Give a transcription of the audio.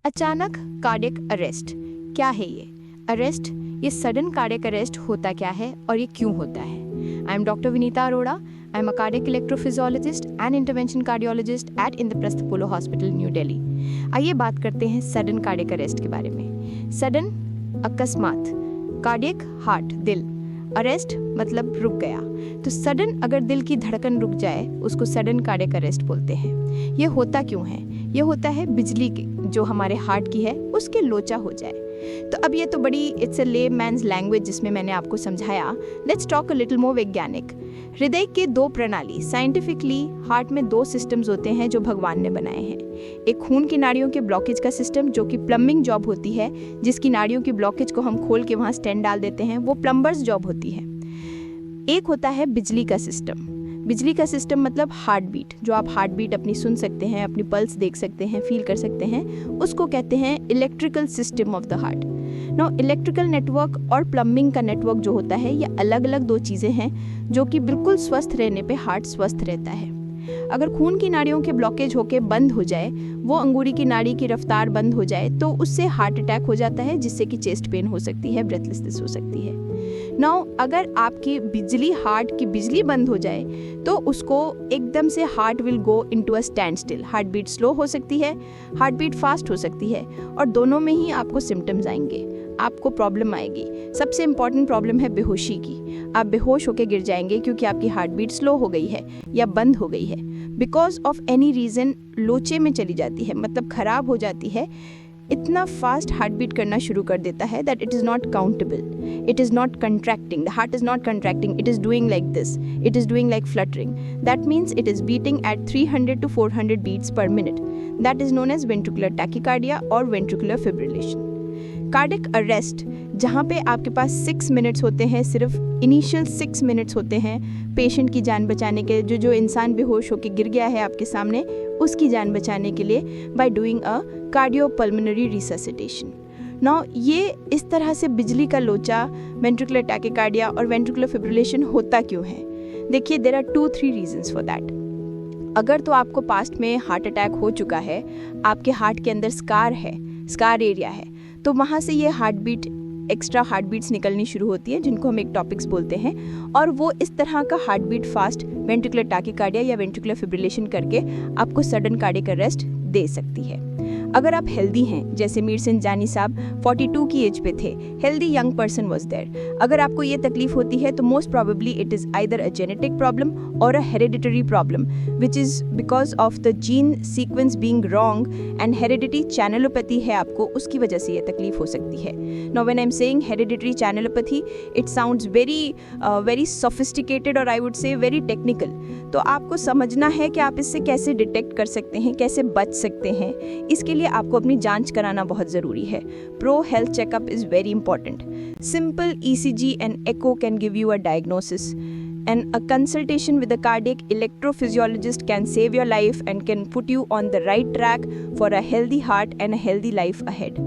अचानक cardiac arrest क्या है ये अरेस्ट? ये सडन कार्डियक अरेस्ट होता क्या है और ये क्यों होता है? I am doctor Vinita Arora. I am a cardiac electrophysiologist and intervention cardiologist at Indraprastha Apollo hospital New Delhi. आइए बात करते हैं सडन कार्डियक अरेस्ट के बारे में. सडन अकस्मात, कार्डियक हार्ट दिल, अरेस्ट मतलब रुक गया. तो सडन अगर दिल की धड़कन रुक जाए उसको सडन कार्डियक अरेस्ट बोलते हैं. ये होता क्यों है? ये होता है बिजली की जो हमारे हार्ट की है उसके लोचा हो जाए. तो अब ये तो बड़ी इट्स अ ले मैन्स लैंग्वेज जिसमें मैंने आपको समझाया. Let's talk a little more वैज्ञानिक. हृदय के दो प्रणाली, साइंटिफिकली हार्ट में दो सिस्टम्स होते हैं जो भगवान ने बनाए हैं. एक खून की नाड़ियों के ब्लॉकेज का सिस्टम जो कि प्लम्बिंग जॉब होती है, जिसकी नाड़ियों की ब्लॉकेज को हम खोल के वहाँ स्टेंट डाल देते हैं, वो प्लम्बर्स जॉब होती है. एक होता है बिजली का सिस्टम. बिजली का सिस्टम मतलब हार्ट बीट, जो आप हार्ट बीट अपनी सुन सकते हैं, अपनी पल्स देख सकते हैं, फील कर सकते हैं, उसको कहते हैं electrical system of the heart. Now electrical network और प्लम्बिंग का नेटवर्क जो होता है ये अलग अलग दो चीज़ें हैं जो कि बिल्कुल स्वस्थ रहने पे हार्ट स्वस्थ रहता है. अगर खून की नाड़ियों के ब्लॉकेज होके बंद हो जाए, वो अंगूरी की नाड़ी की रफ्तार बंद हो जाए, तो उससे हार्ट अटैक हो जाता है, जिससे कि चेस्ट पेन हो सकती है, ब्रेथलेसनेस हो सकती है. नाउ अगर आपकी बिजली हार्ट की बिजली बंद हो जाए तो उसको एकदम से heart will go into a standstill. Heart beat slow हो सकती है, हार्ट बीट फास्ट हो सकती है, और दोनों में ही आपको सिम्टम्स आएंगे, आपको प्रॉब्लम आएगी. सबसे इंपॉर्टेंट प्रॉब्लम है बेहोशी की. आप बेहोश होकर गिर जाएंगे क्योंकि आपकी हार्ट बीट स्लो हो गई है या बंद हो गई है. बिकॉज ऑफ एनी रीज़न लोचे में चली जाती है, मतलब खराब हो जाती है. इतना फास्ट हार्ट बीट करना शुरू कर देता है that it is not countable. It is not contracting. The heart is not contracting. It is doing like this. It is doing like fluttering. That means it is beating at 300 to 400 beats per minute. That is known as ventricular tachycardia or ventricular fibrillation. Cardiac arrest जहाँ पे आपके पास 6 minutes होते हैं, सिर्फ initial 6 minutes होते हैं patient की जान बचाने के, जो इंसान बेहोश होकर गिर गया है आपके सामने उसकी जान बचाने के लिए, by doing a cardiopulmonary resuscitation. Now ये इस तरह से बिजली का लोचा, वेंट्रिकुलर टैकीकार्डिया और वेंट्रिकुलर फिब्रिलेशन होता क्यों है? देखिए, there are 2-3 reasons for that. अगर तो आपको पास्ट में हार्ट अटैक हो चुका है, आपके हार्ट के अंदर स्कार है, स्कार एरिया है, तो वहाँ से ये heart beat, extra heart beats निकलनी शुरू होती है जिनको हम एक्टॉपिक्स बोलते हैं, और वो इस तरह का heart beat fast ventricular tachycardia या वेंट्रिकुलर फिब्रिलेशन करके आपको सडन कार्डियक अरेस्ट दे सकती है. अगर आप हेल्दी हैं, जैसे मीर सिंह जानी साहब 42 की एज पे थे, healthy young person was there, अगर आपको ये तकलीफ होती है तो most probably it is either a genetic problem और a hereditary problem which is because of the gene sequence being wrong, and hereditary channelopathy है आपको, उसकी वजह से ये तकलीफ हो सकती है. Now when I am saying hereditary channelopathy, it sounds very sophisticated और I would say very technical. तो आपको समझना है कि आप इससे कैसे डिटेक्ट कर सकते हैं, कैसे बच सकते हैं. इसके लिए आपको अपनी जांच कराना बहुत ज़रूरी है. Pro health checkup is very important. Simple ECG and echo can give you a diagnosis, and a consultation with a cardiac electrophysiologist can save your life and can put you on the right track for a healthy heart and a healthy life ahead.